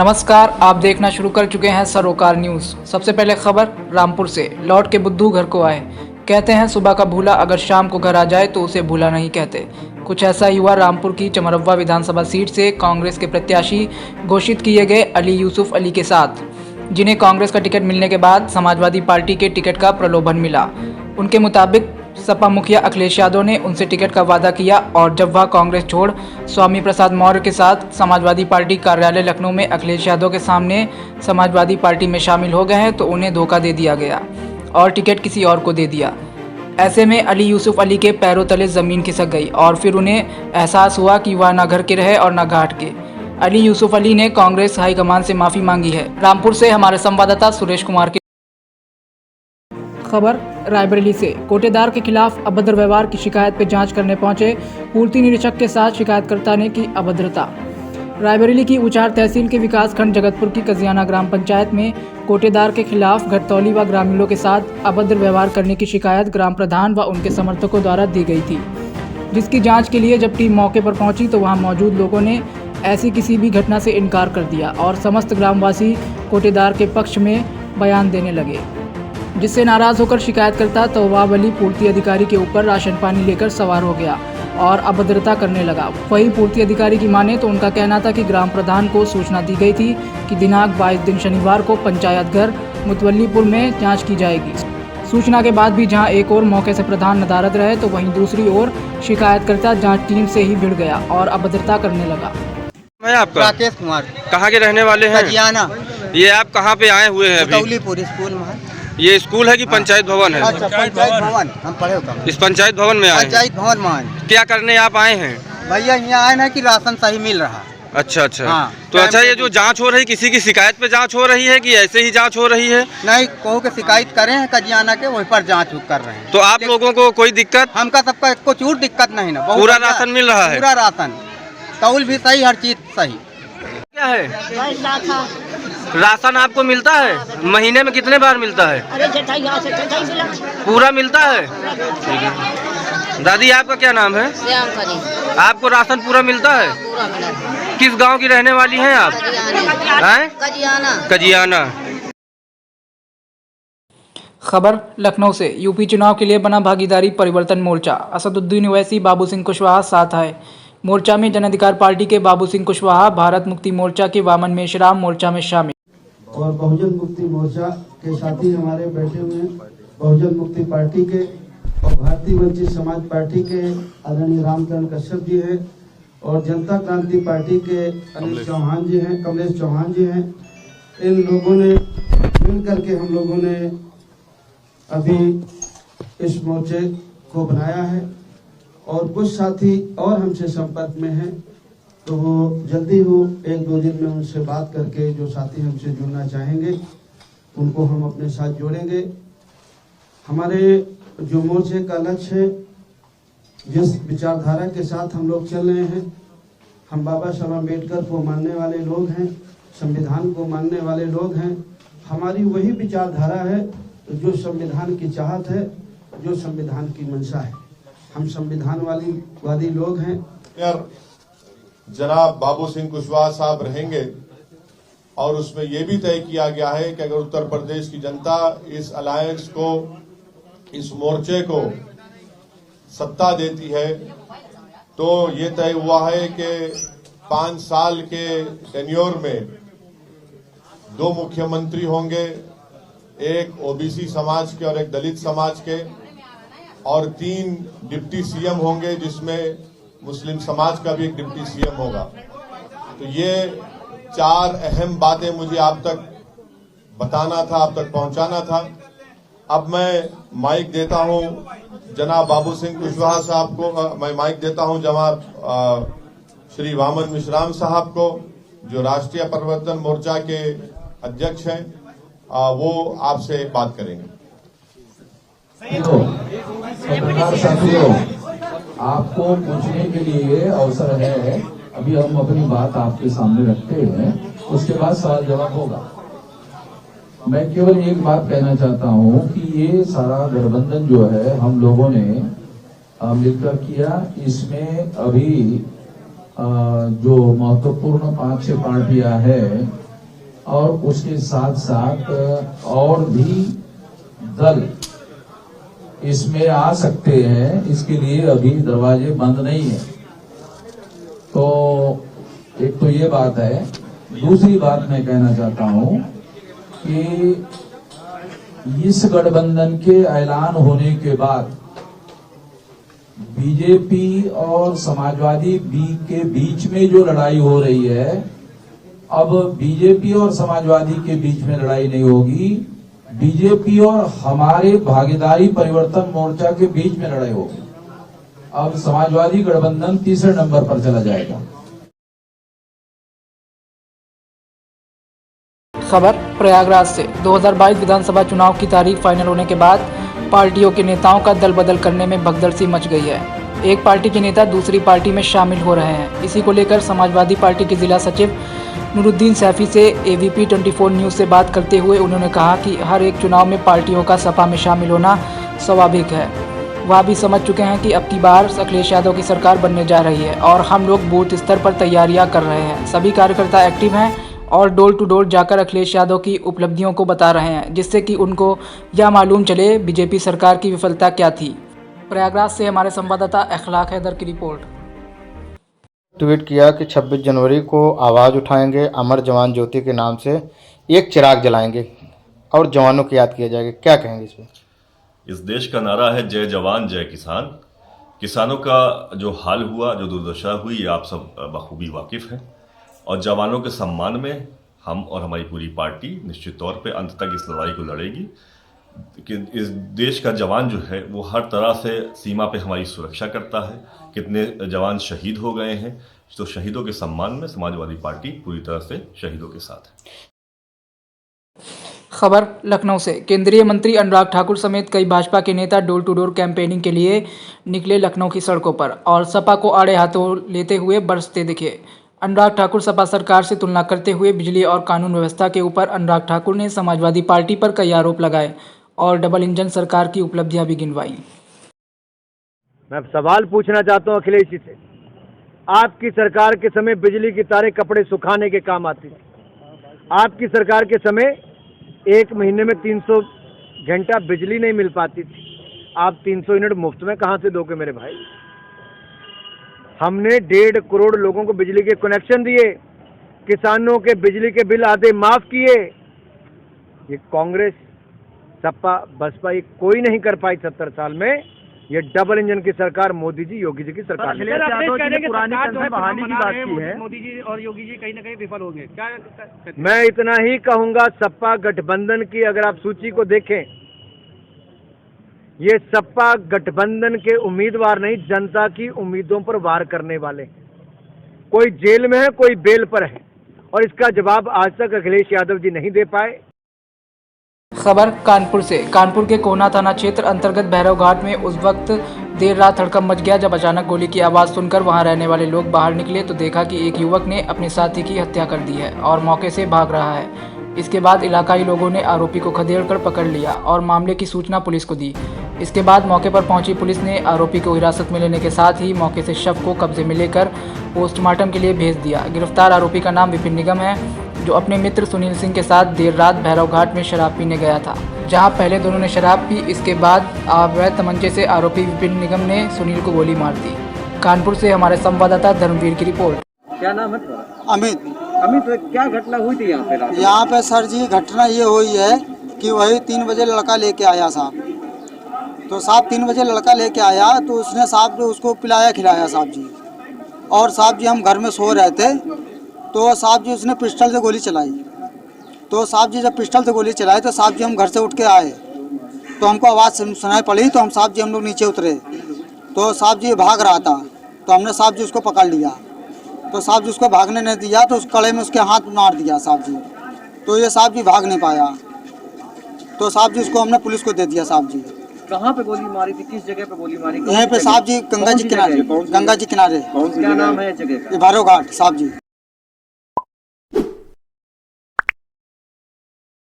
नमस्कार, आप देखना शुरू कर चुके हैं सरोकार न्यूज़। सबसे पहले खबर रामपुर से। लौट के बुद्धू घर को आए। कहते हैं सुबह का भूला अगर शाम को घर आ जाए तो उसे भूला नहीं कहते। कुछ ऐसा ही हुआ रामपुर की चमरवा विधानसभा सीट से कांग्रेस के प्रत्याशी घोषित किए गए अली यूसुफ अली के साथ, जिन्हें कांग्रेस का टिकट मिलने के बाद समाजवादी पार्टी के टिकट का प्रलोभन मिला। उनके मुताबिक सपा मुखिया अखिलेश यादव ने उनसे टिकट का वादा किया और जब वह कांग्रेस छोड़ स्वामी प्रसाद मौर्य के साथ समाजवादी पार्टी कार्यालय लखनऊ में अखिलेश यादव के सामने समाजवादी पार्टी में शामिल हो गए हैं तो उन्हें धोखा दे दिया गया और टिकट किसी और को दे दिया। ऐसे में अली यूसुफ अली के पैरों तले ज़मीन खिसक गई और फिर उन्हें एहसास हुआ कि वह न घर के रहे और न घाट के। अली यूसुफ अली ने कांग्रेस हाईकमान से माफ़ी मांगी है। रामपुर से हमारे संवाददाता सुरेश कुमार की खबर। रायबरेली से कोटेदार के खिलाफ अभद्र व्यवहार की शिकायत पर जांच करने पहुंचे पूर्ति निरीक्षक के साथ शिकायतकर्ता ने की अभद्रता। रायबरेली की उचार तहसील के विकास खंड जगतपुर की कजियाना ग्राम पंचायत में कोटेदार के खिलाफ घटतौली व ग्रामीणों के साथ अभद्र व्यवहार करने की शिकायत ग्राम प्रधान व उनके समर्थकों द्वारा दी गई थी, जिसकी जांच के लिए जब टीम मौके पर पहुंची तो वहां मौजूद लोगों ने ऐसी किसी भी घटना से इनकार कर दिया और समस्त ग्रामवासी कोटेदार के पक्ष में बयान देने लगे, जिससे नाराज होकर शिकायतकर्ता तौवाब अली पूर्ति अधिकारी के ऊपर राशन पानी लेकर सवार हो गया और अभद्रता करने लगा। वहीं पूर्ति अधिकारी की माने तो उनका कहना था कि ग्राम प्रधान को सूचना दी गई थी कि दिनांक 22 दिन शनिवार को पंचायत घर मुतवल्लीपुर में जांच की जाएगी। सूचना के बाद भी जहां एक और मौके से प्रधान नदारद रहे तो वहीं दूसरी ओर शिकायतकर्ता जांच टीम से ही भिड़ गया और अभद्रता करने लगा। मैं आपका राकेश कुमार, कहाँ के रहने वाले हैं? कजियाना। ये आप कहाँ पे आए हुए हैं अभी? मुतवल्लीपुर स्कूल में। ये स्कूल है कि पंचायत भवन है? अच्छा, पंचायत भवन हम पढ़े होता हूँ। इस पंचायत भवन में आए हैं? पंचायत भवन में आए। क्या करने आप आए हैं? भैया यहाँ आए ना कि राशन सही मिल रहा। अच्छा अच्छा। हाँ, तो अच्छा, ये जो जांच हो रही किसी की शिकायत पे जांच हो रही है कि ऐसे ही जांच हो रही है? नहीं, कहो के शिकायत करे हैं कजियाना के, वही पर जांच कर रहे हैं। तो आप लोगों को कोई दिक्कत? हमका सबका कुछ और दिक्कत नहीं ना। पूरा राशन मिल रहा है? पूरा राशन, तौल भी सही, हर चीज सही। क्या है राशन आपको मिलता है? महीने में कितने बार मिलता है? अरे जेठाई यहाँ से जेठाई मिला पूरा मिलता है? ठीक है। दादी आपका क्या नाम है? श्याम करी आपको राशन पूरा मिलता है? पूरा मिला। किस गांव की रहने वाली हैं आप? हैं? कजियाना। कजियाना। खबर लखनऊ से। यूपी चुनाव के लिए बना भागीदारी परिवर्तन मोर्चा। असदुद्दीन ओवैसी, बाबू सिंह कुशवाहा साथ आए। मोर्चा में जन अधिकार पार्टी के बाबू सिंह कुशवाहा, भारत मुक्ति मोर्चा के वामन मेश्राम मोर्चा में शामिल और बहुजन मुक्ति मोर्चा के साथी हमारे बैठे हुए हैं। बहुजन मुक्ति पार्टी के और भारतीय वंचित समाज पार्टी के आदरणीय रामचंद्र कश्यप जी हैं और जनता क्रांति पार्टी के अनिल चौहान जी हैं, कमलेश चौहान जी हैं। इन लोगों ने मिल करके हम लोगों ने अभी इस मोर्चे को बनाया है और कुछ साथी और हमसे संपर्क में हैं, तो वो जल्दी हो 1-2 दिन में उनसे बात करके जो साथी हमसे जुड़ना चाहेंगे उनको हम अपने साथ जोड़ेंगे। हमारे जो मोर्चे का लक्ष्य है, जिस विचारधारा के साथ हम लोग चल रहे हैं, हम बाबा साहब अम्बेडकर को मानने वाले लोग हैं, संविधान को मानने वाले लोग हैं। हमारी वही विचारधारा है जो संविधान की चाहत है, जो संविधान की मंशा है। हम संविधान वादी लोग हैं। यार जनाब बाबू सिंह कुशवाहा साहब रहेंगे और उसमें यह भी तय किया गया है कि अगर उत्तर प्रदेश की जनता इस अलायंस को, इस मोर्चे को सत्ता देती है तो ये तय हुआ है कि 5 साल के टेन्योर में 2 मुख्यमंत्री होंगे, एक ओबीसी समाज के और एक दलित समाज के, और 3 डिप्टी सीएम होंगे जिसमें मुस्लिम समाज का भी एक डिप्टी सीएम होगा। तो ये 4 अहम बातें मुझे आप तक बताना था, आप तक पहुंचाना था। अब मैं माइक देता हूं जनाब बाबू सिंह कुशवाहा साहब को, मैं माइक देता हूं जनाब श्री वामन मेश्राम साहब को, जो राष्ट्रीय परिवर्तन मोर्चा के अध्यक्ष हैं। वो आपसे बात करेंगे। पत्रकार साथियों, आपको पूछने के लिए अवसर है। अभी हम अपनी बात आपके सामने रखते हैं, उसके बाद सवाल जवाब होगा। मैं केवल एक बात कहना चाहता हूं कि ये सारा गठबंधन जो है हम लोगों ने मिलकर किया, इसमें अभी जो महत्वपूर्ण 5-6 पार्टियां हैं और उसके साथ साथ और भी दल इसमें आ सकते हैं, इसके लिए अभी दरवाजे बंद नहीं है। तो एक तो ये बात है। दूसरी बात मैं कहना चाहता हूं कि इस गठबंधन के ऐलान होने के बाद बीजेपी और समाजवादी के बीच में जो लड़ाई हो रही है, अब बीजेपी और समाजवादी के बीच में लड़ाई नहीं होगी, बीजेपी और हमारे भागीदारी परिवर्तन मोर्चा के बीच में लड़ाई होगी। अब समाजवादी गठबंधन तीसरे नंबर पर चला जाएगा। खबर प्रयागराज से। 2022 विधानसभा चुनाव की तारीख फाइनल होने के बाद पार्टियों के नेताओं का दल बदल करने में भगदड़ सी मच गई है। एक पार्टी के नेता दूसरी पार्टी में शामिल हो रहे हैं। इसी को लेकर समाजवादी पार्टी के जिला सचिव नूरुद्दीन सैफी से AVP 24 न्यूज़ से बात करते हुए उन्होंने कहा कि हर एक चुनाव में पार्टियों का सपा में शामिल होना स्वाभाविक है। वह भी समझ चुके हैं कि अब की बार अखिलेश यादव की सरकार बनने जा रही है और हम लोग बूथ स्तर पर तैयारियां कर रहे हैं। सभी कार्यकर्ता एक्टिव हैं और डोर टू डोर जाकर अखिलेश यादव की उपलब्धियों को बता रहे हैं, जिससे कि उनको यह मालूम चले बीजेपी सरकार की विफलता क्या थी। प्रयागराज से हमारे संवाददाता अखलाक हैदर की रिपोर्ट। ट्वीट किया कि 26 जनवरी को आवाज़ उठाएंगे, अमर जवान ज्योति के नाम से एक चिराग जलाएंगे और जवानों की याद किया जाएगा। क्या कहेंगे इस पर? इस देश का नारा है जय जवान जय किसान। किसानों का जो हाल हुआ, जो दुर्दशा हुई, ये आप सब बखूबी वाकिफ़ हैं और जवानों के सम्मान में हम और हमारी पूरी पार्टी निश्चित तौर पे अंत तक इस लड़ाई को लड़ेगी कि इस देश का जवान जो है वो हर तरह से सीमा पे हमारी सुरक्षा करता है। कितने जवान शहीद हो गए हैं, तो शहीदों के सम्मान में समाजवादी पार्टी पूरी तरह से शहीदों के साथ है। खबर लखनऊ से। केंद्रीय मंत्री अनुराग ठाकुर समेत कई भाजपा के नेता डोर टू डोर कैंपेनिंग के लिए निकले लखनऊ की सड़कों पर और सपा को आड़े हाथों लेते हुए बरसते दिखे। अनुराग ठाकुर सपा सरकार से तुलना करते हुए बिजली और कानून व्यवस्था के ऊपर अनुराग ठाकुर ने समाजवादी पार्टी पर कई आरोप लगाए और डबल इंजन सरकार की उपलब्धियां भी गिनवाई। मैं सवाल पूछना चाहता हूं अखिलेश जी से। आपकी सरकार के समय बिजली की तारें कपड़े सुखाने के काम आती थी। आपकी सरकार के समय एक महीने में 300 घंटा बिजली नहीं मिल पाती थी। आप 300 यूनिट मुफ्त में कहां से दोगे मेरे भाई? हमने 1.5 करोड़ लोगों को बिजली के कनेक्शन दिए, किसानों के बिजली के बिल आधे माफ किए। ये कांग्रेस, सपा, बसपा ये कोई नहीं कर पाई 70 साल में। ये डबल इंजन की सरकार मोदी जी, योगी जी की सरकार। पुरानी बहाने की बात की है, मोदी जी और योगी जी कहीं ना कहीं विफल होंगे। क्या मैं इतना ही कहूंगा, सपा गठबंधन की अगर आप सूची को देखें, ये सपा गठबंधन के उम्मीदवार नहीं, जनता की उम्मीदों पर वार करने वाले। कोई जेल में है, कोई बेल पर है और इसका जवाब आज तक अखिलेश यादव जी नहीं दे पाए। खबर कानपुर से। कानपुर के कोहना थाना क्षेत्र अंतर्गत भैरव घाट में उस वक्त देर रात हड़कंप मच गया जब अचानक गोली की आवाज़ सुनकर वहां रहने वाले लोग बाहर निकले तो देखा कि एक युवक ने अपने साथी की हत्या कर दी है और मौके से भाग रहा है। इसके बाद इलाकाई लोगों ने आरोपी को खदेड़कर पकड़ लिया और मामले की सूचना पुलिस को दी। इसके बाद मौके पर पहुंची पुलिस ने आरोपी को हिरासत में लेने के साथ ही मौके से शव को कब्जे में लेकर पोस्टमार्टम के लिए भेज दिया। गिरफ्तार आरोपी का नाम विपिन निगम है, जो अपने मित्र सुनील सिंह के साथ देर रात भैरव घाट में शराब पीने गया था, जहां पहले दोनों ने शराब पी। इसके बाद अवैध तमंचे से आरोपी विपिन निगम ने सुनील को गोली मार दी। कानपुर से हमारे संवाददाता धर्मवीर की रिपोर्ट। क्या नाम है? अमित। अमित, क्या घटना हुई थी यहाँ पे? यहाँ पे सर जी घटना ये हुई है कि वही 3 बजे लड़का लेके आया साहब। तो साहब 3 बजे लड़का लेके आया तो उसने साहब जो उसको पिलाया खिलाया साहब जी। और साहब जी हम घर में सो रहे थे तो साहब जी उसने पिस्टल से गोली चलाई। तो साहब जी जब पिस्टल से गोली चलाई तो साहब जी हम घर से उठ के आए तो हमको आवाज़ सुनाई पड़ी तो हम लोग नीचे उतरे तो साहब जी भाग रहा था तो हमने साहब जी उसको पकड़ लिया। तो साहब जी उसको भागने नहीं दिया तो उस कड़े में उसके हाथ मार दिया साहब जी। तो ये साहब जी भाग नहीं पाया तो साहब जी उसको हमने पुलिस को दे दिया साहब जी। कहाँ पे गोली मारी थी? किस जगह पे गोली मारी? यहीं पे साहब जी गंगा जी किनारे। क्या नाम है जगह का? भैरव घाट साहब जी।